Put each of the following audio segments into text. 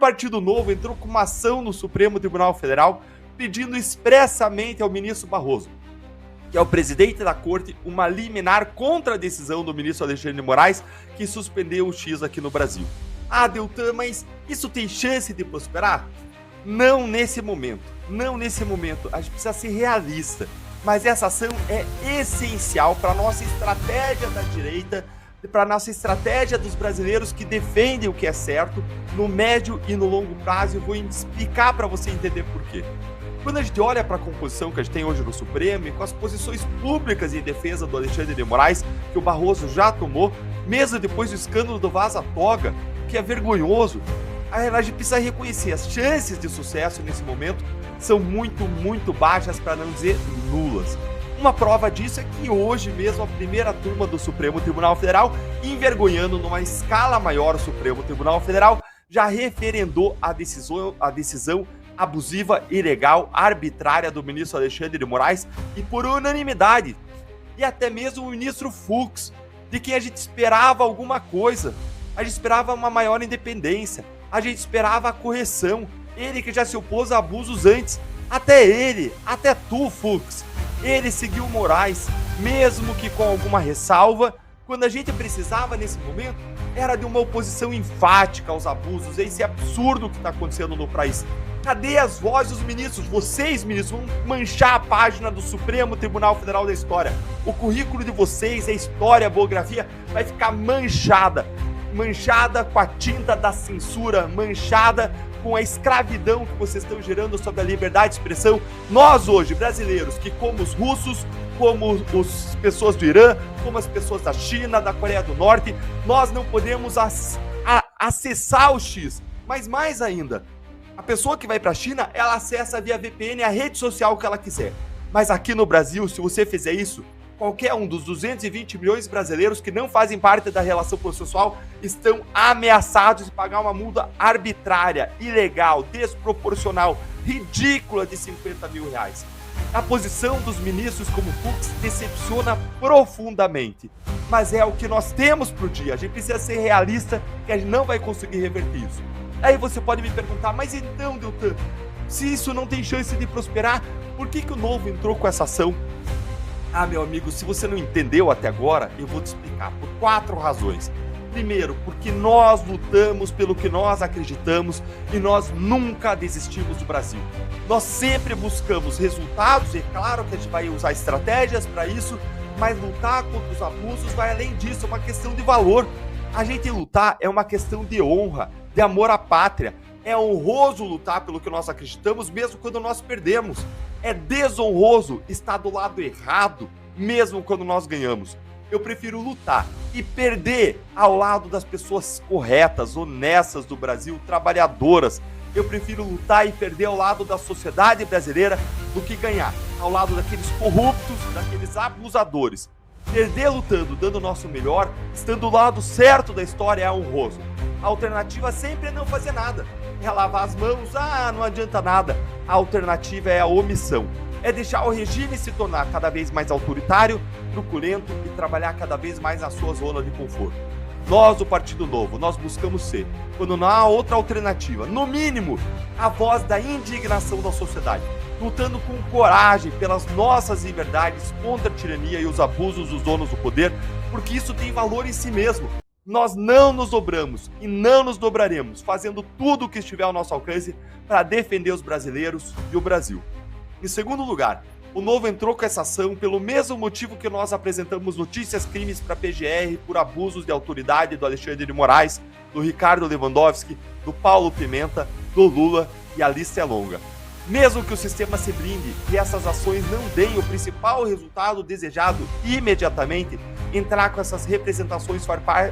Partido Novo entrou com uma ação no Supremo Tribunal Federal pedindo expressamente ao ministro Barroso, que é o presidente da corte, uma liminar contra a decisão do ministro Alexandre de Moraes, que suspendeu o X aqui no Brasil. Ah, Deltan, mas isso tem chance de prosperar? Não nesse momento, não nesse momento. A gente precisa ser realista. Mas essa ação é essencial para a nossa estratégia da direita, para a nossa estratégia dos brasileiros que defendem o que é certo no médio e no longo prazo. Eu vou explicar para você entender por quê. Quando a gente olha para a composição que a gente tem hoje no Supremo e com as posições públicas em defesa do Alexandre de Moraes, que o Barroso já tomou, mesmo depois do escândalo do vaza-toga, que é vergonhoso, a gente precisa reconhecer as chances de sucesso nesse momento são muito, muito baixas, para não dizer nulas. Uma prova disso é que hoje mesmo a primeira turma do Supremo Tribunal Federal, envergonhando numa escala maior o Supremo Tribunal Federal, já referendou a decisão abusiva, ilegal, arbitrária do ministro Alexandre de Moraes e por unanimidade. E até mesmo o ministro Fux, de quem a gente esperava alguma coisa. A gente esperava uma maior independência, a gente esperava a correção. Ele que já se opôs a abusos antes, até ele, até tu, Fux, ele seguiu Moraes, mesmo que com alguma ressalva, quando a gente precisava nesse momento, era de uma oposição enfática aos abusos, esse absurdo que está acontecendo no país. Cadê as vozes dos ministros? Vocês, ministros, vão manchar a página do Supremo Tribunal Federal da história. O currículo de vocês, a história, a biografia, vai ficar manchada com a tinta da censura, manchada com a escravidão que vocês estão gerando sobre a liberdade de expressão. Nós hoje, brasileiros, que como os russos, como as pessoas do Irã, como as pessoas da China, da Coreia do Norte, nós não podemos acessar o X. Mas mais ainda, a pessoa que vai para a China, ela acessa via VPN a rede social que ela quiser. Mas aqui no Brasil, se você fizer isso, qualquer um dos 220 milhões de brasileiros que não fazem parte da relação processual estão ameaçados de pagar uma multa arbitrária, ilegal, desproporcional, ridícula de R$50 mil. A posição dos ministros como Fux decepciona profundamente, mas é o que nós temos pro dia. A gente precisa ser realista, que a gente não vai conseguir reverter isso. Aí você pode me perguntar, mas então, Deltan, se isso não tem chance de prosperar, por que o Novo entrou com essa ação? Ah, meu amigo, se você não entendeu até agora, eu vou te explicar por 4 razões. Primeiro, porque nós lutamos pelo que nós acreditamos e nós nunca desistimos do Brasil. Nós sempre buscamos resultados, e é claro que a gente vai usar estratégias para isso, mas lutar contra os abusos vai além disso, é uma questão de valor. A gente lutar é uma questão de honra, de amor à pátria. É honroso lutar pelo que nós acreditamos, mesmo quando nós perdemos. É desonroso estar do lado errado, mesmo quando nós ganhamos. Eu prefiro lutar e perder ao lado das pessoas corretas, honestas do Brasil, trabalhadoras. Eu prefiro lutar e perder ao lado da sociedade brasileira do que ganhar ao lado daqueles corruptos, daqueles abusadores. Perder lutando, dando o nosso melhor, estando do lado certo da história é honroso. A alternativa sempre é não fazer nada. É lavar as mãos, não adianta nada. A alternativa é a omissão. É deixar o regime se tornar cada vez mais autoritário, truculento e trabalhar cada vez mais na sua zona de conforto. Nós, do Partido Novo, nós buscamos ser, quando não há outra alternativa, no mínimo, a voz da indignação da sociedade, lutando com coragem pelas nossas liberdades contra a tirania e os abusos dos donos do poder, porque isso tem valor em si mesmo. Nós não nos dobramos e não nos dobraremos, fazendo tudo o que estiver ao nosso alcance para defender os brasileiros e o Brasil. Em segundo lugar, o Novo entrou com essa ação pelo mesmo motivo que nós apresentamos notícias crimes para a PGR por abusos de autoridade do Alexandre de Moraes, do Ricardo Lewandowski, do Paulo Pimenta, do Lula, e a lista é longa. Mesmo que o sistema se blinde e essas ações não deem o principal resultado desejado imediatamente, entrar com essas representações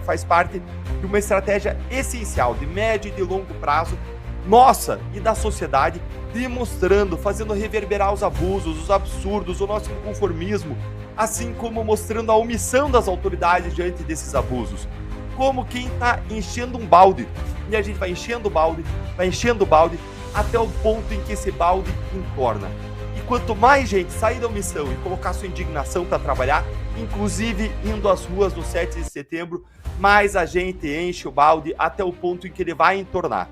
faz parte de uma estratégia essencial de médio e de longo prazo, nossa e da sociedade, demonstrando, fazendo reverberar os abusos, os absurdos, o nosso inconformismo, assim como mostrando a omissão das autoridades diante desses abusos. Como quem está enchendo um balde, e a gente vai enchendo o balde, até o ponto em que esse balde entorna. E quanto mais gente sair da omissão e colocar sua indignação para trabalhar, inclusive indo às ruas no 7 de setembro, mais a gente enche o balde até o ponto em que ele vai entornar.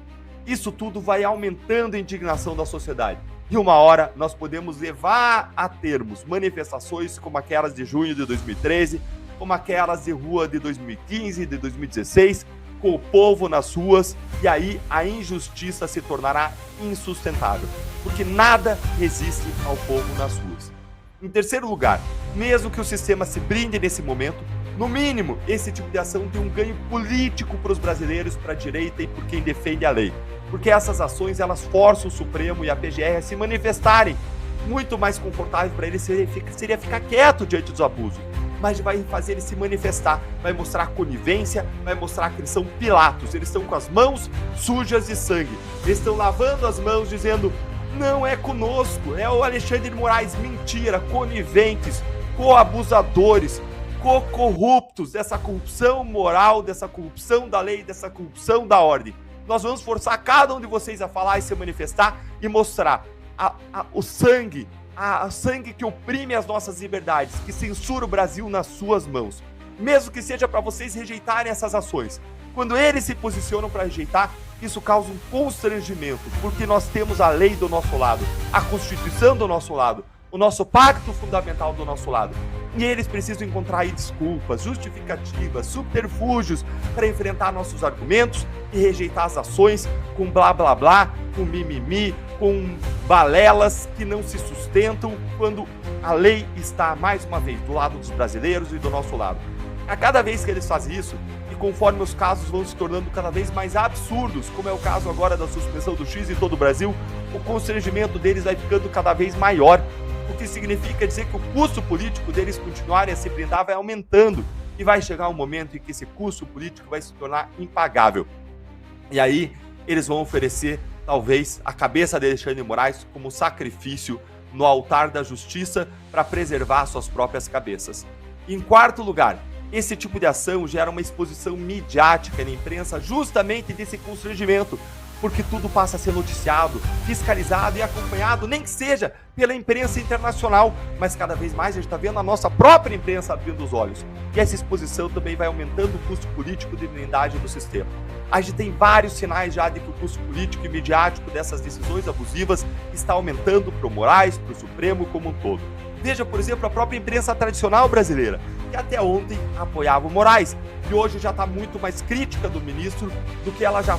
Isso tudo vai aumentando a indignação da sociedade. E uma hora nós podemos levar a termos manifestações como aquelas de junho de 2013, como aquelas de rua de 2015, de 2016, com o povo nas ruas, e aí a injustiça se tornará insustentável, porque nada resiste ao povo nas ruas. Em terceiro lugar, mesmo que o sistema se blinde nesse momento, no mínimo, esse tipo de ação tem um ganho político para os brasileiros, para a direita e por quem defende a lei. Porque essas ações, elas forçam o Supremo e a PGR a se manifestarem. Muito mais confortável para eles seria ficar quieto diante dos abusos. Mas vai fazer eles se manifestar, vai mostrar conivência, vai mostrar que eles são Pilatos, eles estão com as mãos sujas de sangue. Eles estão lavando as mãos dizendo, não é conosco, é o Alexandre de Moraes. Mentira, coniventes, coabusadores, corruptos, dessa corrupção moral, dessa corrupção da lei, dessa corrupção da ordem. Nós vamos forçar cada um de vocês a falar e se manifestar e mostrar o sangue que oprime as nossas liberdades, que censura o Brasil nas suas mãos. Mesmo que seja para vocês rejeitarem essas ações. Quando eles se posicionam para rejeitar, isso causa um constrangimento, porque nós temos a lei do nosso lado, a Constituição do nosso lado, o nosso pacto fundamental do nosso lado. E eles precisam encontrar aí desculpas, justificativas, subterfúgios para enfrentar nossos argumentos e rejeitar as ações com blá blá blá, com mimimi, com balelas que não se sustentam quando a lei está, mais uma vez, do lado dos brasileiros e do nosso lado. A cada vez que eles fazem isso, e conforme os casos vão se tornando cada vez mais absurdos, como é o caso agora da suspensão do X em todo o Brasil, o constrangimento deles vai ficando cada vez maior. O que significa dizer que o custo político deles continuarem a se blindar vai aumentando e vai chegar um momento em que esse custo político vai se tornar impagável. E aí eles vão oferecer, talvez, a cabeça de Alexandre de Moraes como sacrifício no altar da justiça para preservar suas próprias cabeças. Em quarto lugar, esse tipo de ação gera uma exposição midiática na imprensa justamente desse constrangimento, porque tudo passa a ser noticiado, fiscalizado e acompanhado, nem que seja pela imprensa internacional, mas cada vez mais a gente está vendo a nossa própria imprensa abrindo os olhos. E essa exposição também vai aumentando o custo político de blindagem do sistema. A gente tem vários sinais já de que o custo político e midiático dessas decisões abusivas está aumentando para o Moraes, para o Supremo como um todo. Veja, por exemplo, a própria imprensa tradicional brasileira, que até ontem apoiava o Moraes, e hoje já está muito mais crítica do ministro do que ela já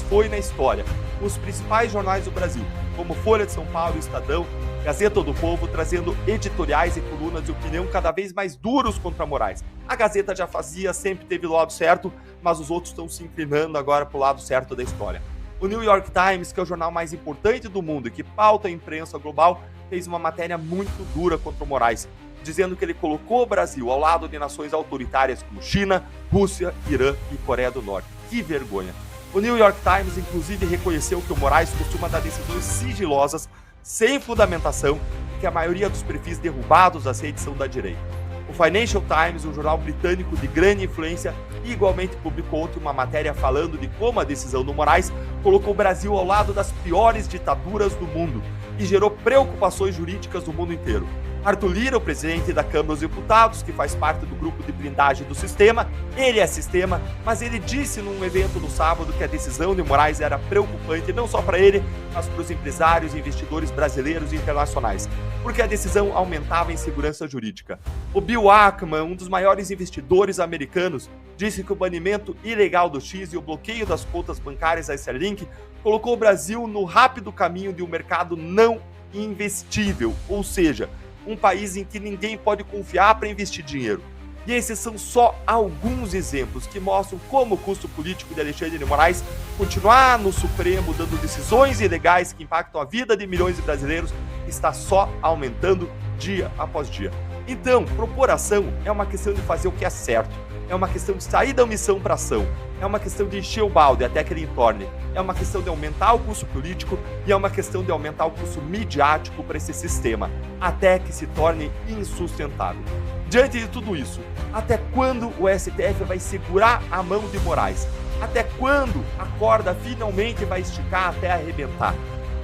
foi na história. Os principais jornais do Brasil, como Folha de São Paulo e Estadão, Gazeta do Povo, trazendo editoriais e colunas de opinião cada vez mais duros contra Moraes. A Gazeta já fazia, sempre teve o lado certo, mas os outros estão se inclinando agora para o lado certo da história. O New York Times, que é o jornal mais importante do mundo e que pauta a imprensa global, fez uma matéria muito dura contra o Moraes, dizendo que ele colocou o Brasil ao lado de nações autoritárias como China, Rússia, Irã e Coreia do Norte. Que vergonha! O New York Times, inclusive, reconheceu que o Moraes costuma dar decisões sigilosas, sem fundamentação, e que a maioria dos perfis derrubados das redes são da direita. O Financial Times, um jornal britânico de grande influência, igualmente publicou ontem uma matéria falando de como a decisão do Moraes colocou o Brasil ao lado das piores ditaduras do mundo e gerou preocupações jurídicas no mundo inteiro. Arthur Lira, o presidente da Câmara dos Deputados, que faz parte do grupo de blindagem do sistema, ele é sistema, mas ele disse num evento no sábado que a decisão de Moraes era preocupante não só para ele, mas para os empresários e investidores brasileiros e internacionais, porque a decisão aumentava a insegurança jurídica. O Bill Ackman, um dos maiores investidores americanos, disse que o banimento ilegal do X e o bloqueio das contas bancárias da Starlink colocou o Brasil no rápido caminho de um mercado não investível, ou seja, um país em que ninguém pode confiar para investir dinheiro. E esses são só alguns exemplos que mostram como o custo político de Alexandre de Moraes continuar no Supremo dando decisões ilegais que impactam a vida de milhões de brasileiros está só aumentando dia após dia. Então, propor ação é uma questão de fazer o que é certo, é uma questão de sair da omissão para ação, é uma questão de encher o balde até que ele entorne, é uma questão de aumentar o custo político e é uma questão de aumentar o custo midiático para esse sistema, até que se torne insustentável. Diante de tudo isso, até quando o STF vai segurar a mão de Moraes? Até quando a corda finalmente vai esticar até arrebentar?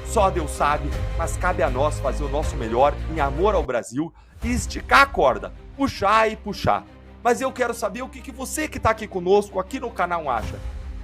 Só Deus sabe, mas cabe a nós fazer o nosso melhor em amor ao Brasil e esticar a corda, puxar e puxar. Mas eu quero saber o que você que está aqui conosco, aqui no canal, acha.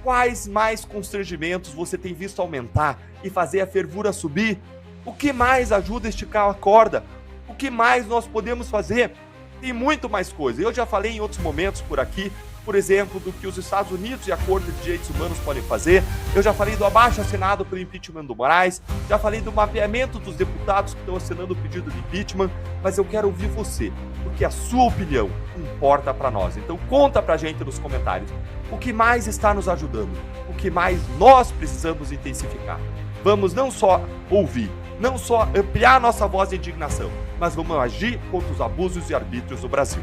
Quais mais constrangimentos você tem visto aumentar e fazer a fervura subir? O que mais ajuda a esticar a corda? O que mais nós podemos fazer? Tem muito mais coisa. Eu já falei em outros momentos por aqui, por exemplo, do que os Estados Unidos e a Corte de Direitos Humanos podem fazer. Eu já falei do abaixo-assinado pelo impeachment do Moraes, já falei do mapeamento dos deputados que estão assinando o pedido de impeachment, mas eu quero ouvir você, porque a sua opinião importa para nós. Então conta pra gente nos comentários o que mais está nos ajudando, o que mais nós precisamos intensificar. Vamos não só ouvir, não só ampliar nossa voz de indignação, mas vamos agir contra os abusos e arbítrios do Brasil.